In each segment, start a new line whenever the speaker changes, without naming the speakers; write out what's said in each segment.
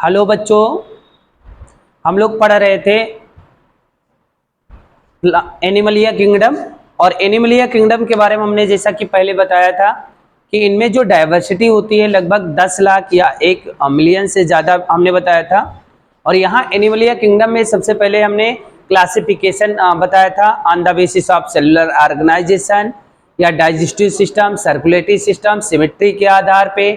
Hello बच्चों, हम लोग पढ़ रहे थे एनिमलिया किंगडम। और एनिमलिया किंगडम के बारे में हमने जैसा कि पहले बताया था कि इनमें जो डाइवर्सिटी होती है लगभग 10 लाख या 1 मिलियन से ज़्यादा हमने बताया था। और यहाँ एनिमलिया किंगडम में सबसे पहले हमने क्लासिफिकेशन बताया था on the basis of cellular organization या digestive system, circulatory system, symmetry के आधार पे।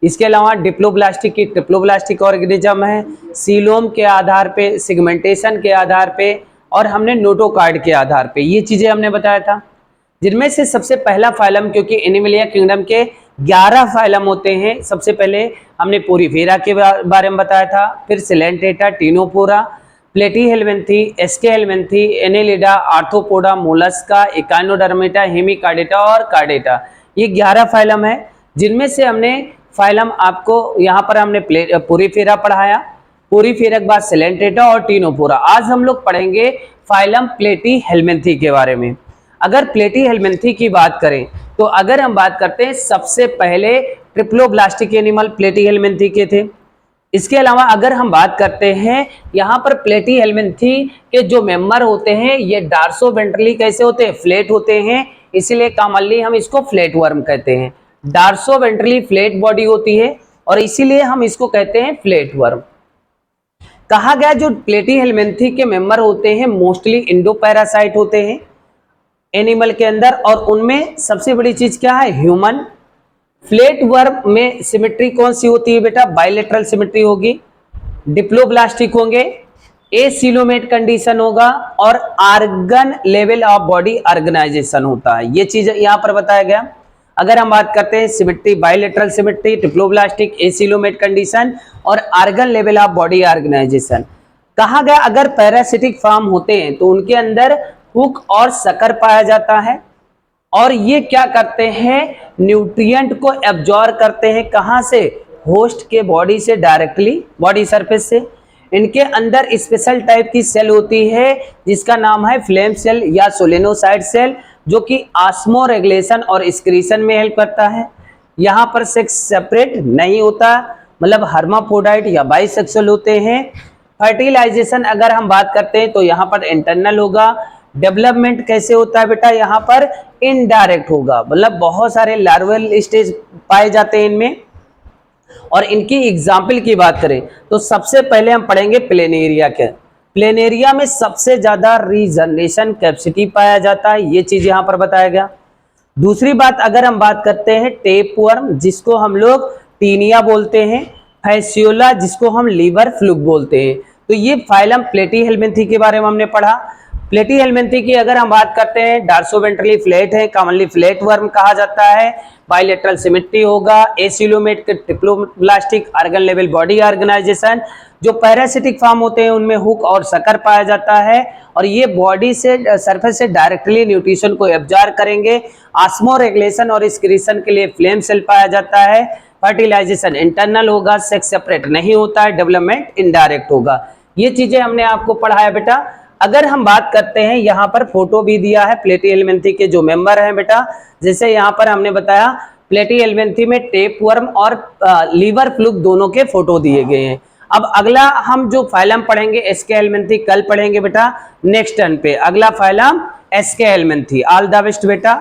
इसके अलावा डिप्लोब्लास्टिक की ट्रिप्लोब्लास्टिक ऑर्गेनिज्म है, सीलोम के आधार पे, सिगमेंटेशन के आधार पे, और हमने नोटोकार्ड के आधार पे ये चीजें हमने बताया था। जिनमें से सबसे पहला फाइलम, क्योंकि एनिमलिया किंगडम के 11 फाइलम होते हैं, सबसे पहले हमने पोरीफेरा के बारे में बताया था, फिर Coelenterata, Ctenophora, Platyhelminthes, Aschelminthes, Annelida, Arthropoda, Mollusca, Echinodermata, Hemichordata और कार्डेटा। ये 11 फाइलम है, जिनमें से हमने फाइलम आपको यहाँ पर हमने पोरीफेरा पढ़ाया, पोरीफेरा के बाद सिलेंटेटा और टीनोपोरा। आज हम लोग पढ़ेंगे फाइलम प्लेटीहेल्मिन्थी के बारे में। अगर प्लेटीहेल्मिन्थी की बात करें तो अगर हम बात करते हैं सबसे पहले ट्रिप्लोब्लास्टिक एनिमल प्लेटीहेल्मिन्थी के थे। इसके अलावा अगर हम बात करते हैं यहाँ पर प्लेटीहेल्मिन्थी के जो मेंबर होते हैं ये डार्सोवेंट्रली कैसे होते हैं, फ्लैट होते हैं, इसीलिए कॉमनली हम इसको फ्लैट वर्म कहते हैं। डार्सोवेंट्रली फ्लैट बॉडी होती है और इसीलिए हम इसको कहते हैं फ्लैट वर्म। कहा गया जो प्लेटीहेल्मिन्थी के मेंबर होते हैं मोस्टली इंडोपैरासाइट होते हैं एनिमल के अंदर, और उनमें सबसे बड़ी चीज क्या है, ह्यूमन। फ्लैट वर्म में सिमेट्री कौन सी होती है बेटा, बाइलेटरल सिमेट्री होगी, डिप्लोब्लास्टिक होंगे, एसिलोमेट कंडीशन होगा और organ level of body organisation होता है। ये चीज यहाँ पर बताया गया। अगर हम बात करते हैं symmetry, bilateral symmetry, triploblastic, acoelomate condition और organ level of body organization. कहा गया अगर पैरासिटिक फॉर्म होते हैं तो उनके अंदर हुक और सकर पाया जाता है, और ये क्या करते हैं, न्यूट्रिएंट को एब्जॉर्ब करते हैं, कहां से, होस्ट के बॉडी से डायरेक्टली, बॉडी सरफेस से। इनके अंदर स्पेशल टाइप की सेल होती है जिसका नाम है फ्लेम सेल या सोलेनोसाइड सेल, जो कि ऑस्मो रेगुलेशन और एक्सक्रीशन में हेल्प करता है। यहाँ पर सेक्स सेपरेट नहीं होता, मतलब हर्माफ्रोडाइट या बाइसेक्सुअल होते हैं। फर्टिलाइजेशन अगर हम बात करते हैं तो यहाँ पर इंटरनल होगा। डेवलपमेंट कैसे होता है बेटा, यहाँ पर इनडायरेक्ट होगा, मतलब बहुत सारे लार्वल स्टेज पाए जाते हैं इनमें। और इनकी एग्जाम्पल की बात करें तो सबसे पहले हम पढ़ेंगे प्लेनेरिया के। प्लेनेरिया में सबसे ज्यादा रीजनरेशन कैपेसिटी पाया जाता है, ये चीज यहाँ पर बताया गया। दूसरी बात अगर हम बात करते हैं टेपवर्म, जिसको हम लोग टीनिया बोलते हैं, फैसियोला जिसको हम लीवर फ्लूक बोलते हैं। तो ये फाइलम प्लेटीहेल्मिन्थी के बारे में हमने पढ़ा। प्लेटीहेल्मिन्थी की अगर हम बात करते हैं डार्सोवेंट्रली फ्लैट है, कॉमनली फ्लैट वर्म कहा जाता है, बाइलेटरल सिमेट्री होगा, एसिलोमेट के triploblastic, organ level body organisation. जो पैरासिटिक फॉर्म होते हैं उनमें हुक और सकर पाया जाता है, और ये बॉडी से सरफेस से डायरेक्टली न्यूट्रिशन को एब्जॉर्ब करेंगे। ऑस्मो रेगुलेशन और एक्सक्रीशन के लिए फ्लेम सेल पाया जाता है। फर्टिलाइजेशन इंटरनल होगा, सेक्स सेपरेट नहीं होता है, डेवलपमेंट इनडायरेक्ट होगा। ये चीजें हमने आपको पढ़ाया बेटा। अगर हम बात करते हैं, यहाँ पर फोटो भी दिया है प्लेटीहेल्मिन्थी के जो मेंबर हैं बेटा, जैसे यहाँ पर हमने बताया प्लेटीहेल्मिन्थी में टेपवर्म और लीवर फ्लूक दोनों के फोटो दिए गए हैं। अब अगला हम जो फाइलम पढ़ेंगे एस्केहेल्मिन्थी, कल पढ़ेंगे बेटा नेक्स्ट टर्न पे। अगला फाइलम एस्केहेल्मिन्थी। ऑल द बेस्ट बेटा।